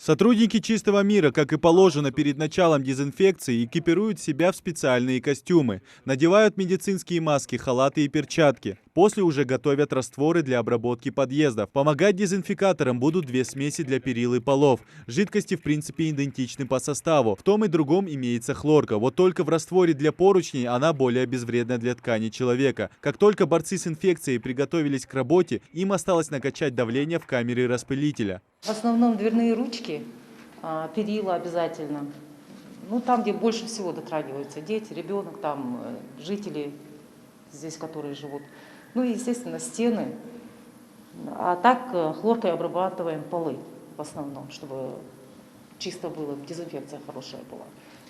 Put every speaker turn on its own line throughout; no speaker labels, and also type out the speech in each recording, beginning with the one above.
Сотрудники «Чистого мира», как и положено перед началом дезинфекции, экипируют себя в специальные костюмы, надевают медицинские маски, халаты и перчатки. После уже готовят растворы для обработки подъездов. Помогать дезинфикаторам будут две смеси для перил и полов. Жидкости в принципе идентичны по составу. В том и другом имеется хлорка. Вот только в растворе для поручней она более безвредна для ткани человека. Как только борцы с инфекцией приготовились к работе, им осталось накачать давление в камере распылителя.
В основном дверные ручки, перила обязательно. Ну, там, где больше всего дотрагиваются дети, ребенок, там жители здесь, которые живут. Ну и, естественно, стены. А так хлоркой обрабатываем полы в основном, чтобы чисто было, дезинфекция хорошая была.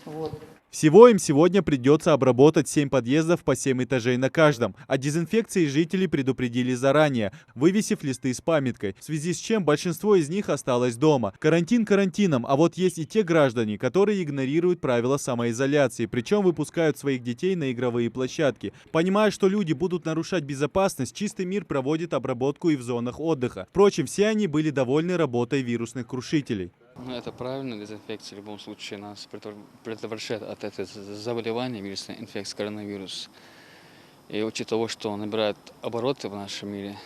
Вот.
Всего им сегодня придется обработать 7 подъездов по 7 этажей на каждом. О дезинфекции жители предупредили заранее, вывесив листы с памяткой, в связи с чем большинство из них осталось дома. Карантин карантином, а вот есть и те граждане, которые игнорируют правила самоизоляции, причем выпускают своих детей на игровые площадки. Понимая, что люди будут нарушать безопасность, «Чистый мир» проводит обработку и в зонах отдыха. Впрочем, все они были довольны работой вирусных крушителей.
Ну, это правильно, дезинфекция в любом случае нас предотвращает от этого заболевания, вирусной инфекции, коронавирус. И учитывая того, что он набирает обороты в нашем мире,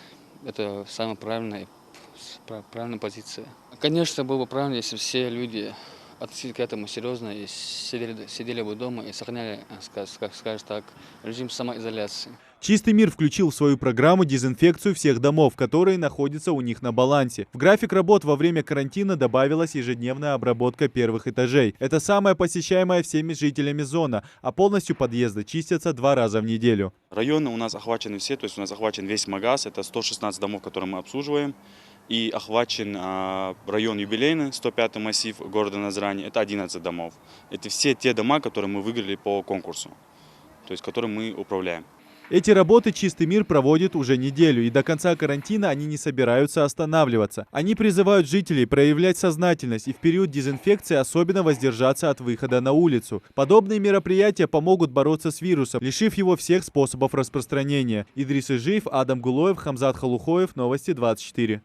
это самая правильная позиция. Конечно, было бы правильно, если все люди относились к этому серьезно и сидели бы дома и сохраняли, скажем так, режим самоизоляции.
«Чистый мир» включил в свою программу дезинфекцию всех домов, которые находятся у них на балансе. В график работ во время карантина добавилась ежедневная обработка первых этажей. Это самая посещаемая всеми жителями зона, а полностью подъезды чистятся 2 раза в неделю.
Районы у нас охвачены все, то есть у нас охвачен весь Магаз, это 116 домов, которые мы обслуживаем. И охвачен район Юбилейный, 105-й массив города Назрани, это 11 домов. Это все те дома, которые мы выиграли по конкурсу, то есть которым мы управляем.
Эти работы «Чистый мир» проводит уже неделю, и до конца карантина они не собираются останавливаться. Они призывают жителей проявлять сознательность и в период дезинфекции особенно воздержаться от выхода на улицу. Подобные мероприятия помогут бороться с вирусом, лишив его всех способов распространения. Идрис Ижиев, Адам Гулоев, Хамзат Халухоев, Новости 24.